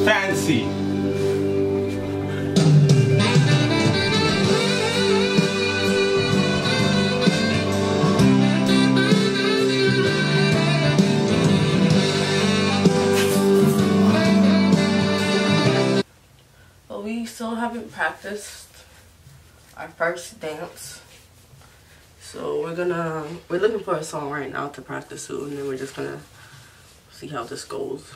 Fancy. Well, we still haven't practiced our first dance. So we're looking for a song right now to practice to, and then we're just gonna see how this goes.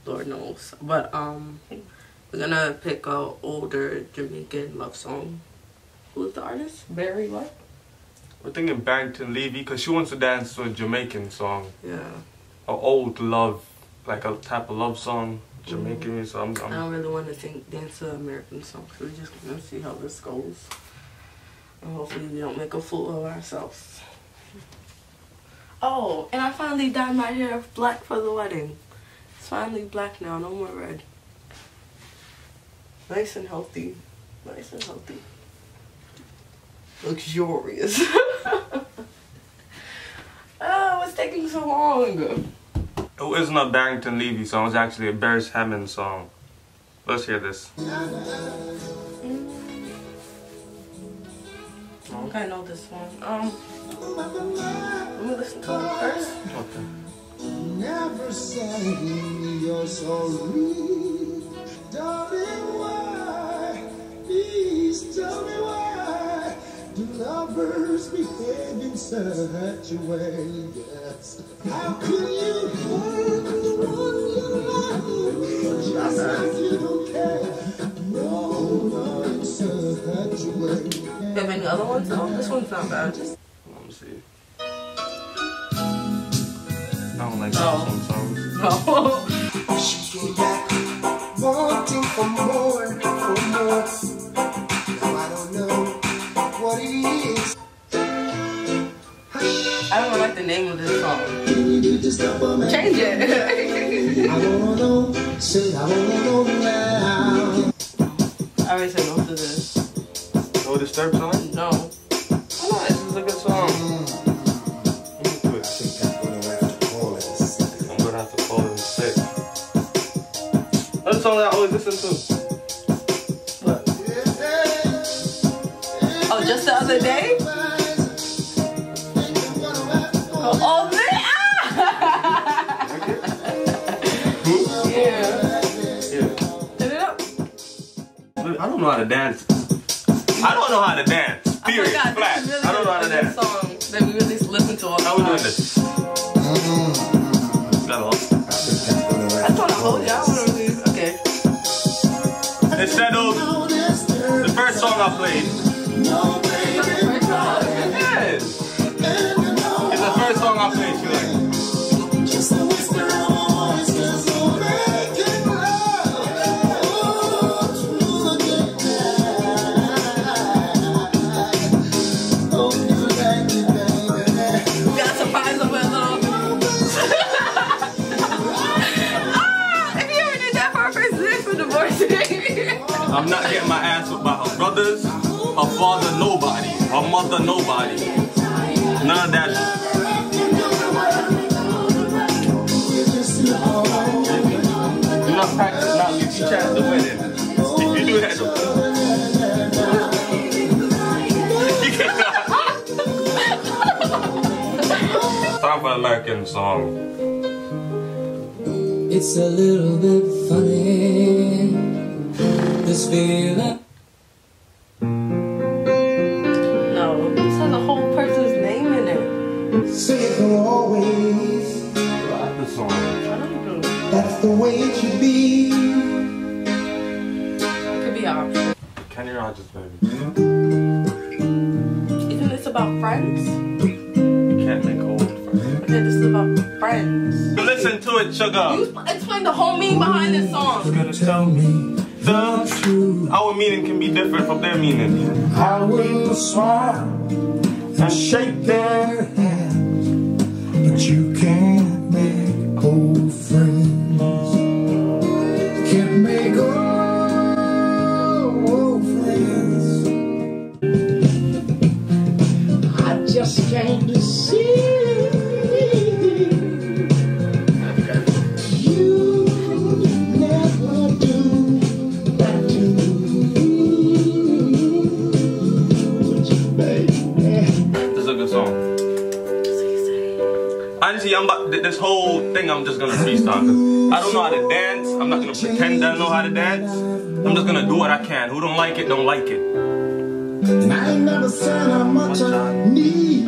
Lord knows. But we're gonna pick a older Jamaican love song. Who's the artist? Barry what? We're thinking Barrington Levy because she wants to dance to a Jamaican song. Yeah. An old love, like a type of love song, Jamaican. So I don't really want to dance to American songs. So we're just gonna see how this goes. And hopefully we don't make a fool of ourselves. Oh, and I finally dyed my hair black for the wedding. It's finally black now, no more red. Nice and healthy. Nice and healthy. Luxurious. Oh, what's taking so long? It wasn't a Barrington Levy song, it was actually a Beres Hammond song. Let's hear this. I think I know this one. Let me listen to it first. Okay. Never say you're sorry. Darling, why? Please tell me why do lovers behave in such a way? Yes. How could you hurt the one you love just like you don't care? No, in such a way. You have any other ones? Oh, this one's not bad. Let me see. I don't like some songs. No. She came back wanting for more, for more. Now I don't know what it is. I don't like the name of this song. Can you do just up on me? Change it. I wanna know, say I wanna know now. I already said no to this. No Disturbed song? No. Oh no, this is a good song. Let me do it. I'm gonna have to call it sick. That's the song that I always listen to. What? Oh, just the other day? Oh, man! Yeah. Turn it up. I don't know how to dance. I don't know how to dance. Period. Oh God, Flat. really I don't know how to dance. song that we really listen to all the How time. we doing this? Got all. I just want to hold you. I want to really. Okay. It's settled. The first song I played. Yes. It's the first song I played. She like. Just a whisper of a voice, just so making love through the day. Oh, you like it, baby. We got a surprise over a little. If you ever did that for our first dance for divorce, I'm not getting my ass whipped by her brothers, her father, nobody, her mother, nobody. None of that. Do not practice, not leave each at the wedding. If you do that, time for an American song. It's a little bit funny, this feeling. no, this has a whole person's name in it. Say it for always, I like the song. I don't know. that's the way it should be. Could be option. Kenny Rogers, baby. Isn't this about friends? You can't make old friends. Okay, this is about friends. Listen to it, sugar. You explain the whole meaning behind this song. Gonna tell me The truth. Our meaning can be different from their meaning. I will smile and shake their hands, but you can't make old friends. Can't make old friends. I just came to see you. Never this whole thing I'm just gonna freestyle. 'Cause I don't know how to dance. I'm not gonna pretend I know how to dance. I'm just gonna do what I can. Who don't like it, don't like it. And I ain't never said how much I need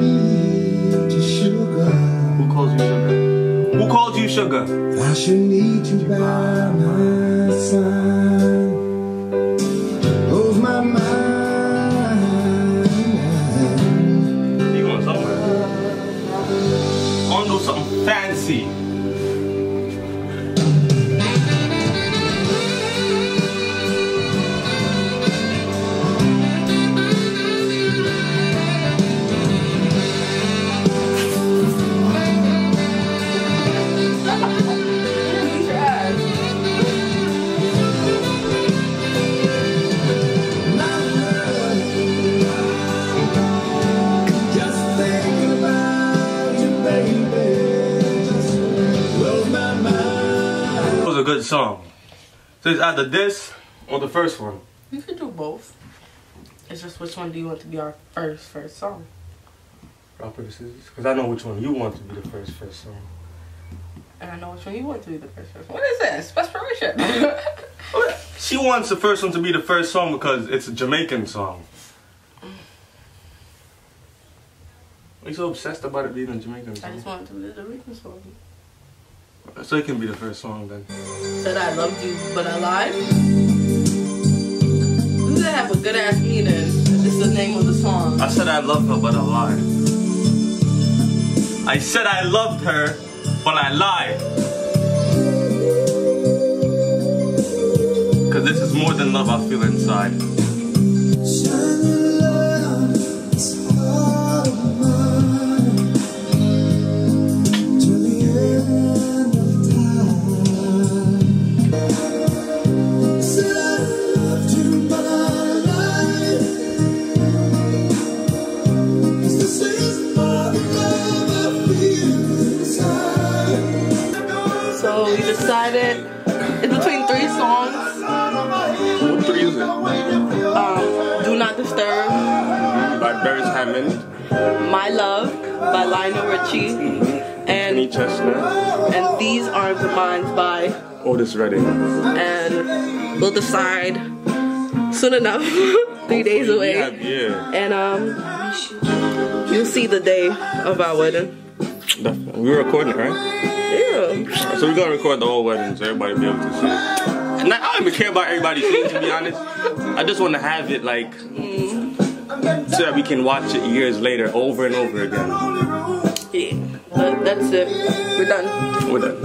your sugar. Who calls you sugar? Who called you sugar? I should need you by my side. Oh, my mind. You going somewhere? I wanna do something fancy. A good song. So it's either this or the first one. You could do both. It's just which one do you want to be our first song? Rock, paper, scissors. Because I know which one you want to be the first song. And I know which one you want to be the first song. What is this? Desperation. She wants the first one to be the first song because it's a Jamaican song. Why are you so obsessed about it being a Jamaican song? I just want it to be the Jamaican song. So it can be the first song then. Said I loved you, but I lied. Doesn't that have a good ass meaning? This is the name of the song. I said I loved her, but I lied. I said I loved her, but I lied. Cause this is more than love I feel inside. So we decided it's between 3 songs. What 3 is it? Do Not Disturb By Barry Hammond. My Love by Lionel Richie, Kenny Chestnut, and These Arms of Mine by Otis Redding. And we'll decide soon enough. 3 days away. Yeah. And you'll see the day of our wedding. Definitely. We were recording it, right? Yeah. So we're gonna record the whole wedding so everybody will be able to see it. And I don't even care about everybody seeing, to be honest. I just want to have it like so that we can watch it years later over and over again. Yeah. That's it. We're done. We're done.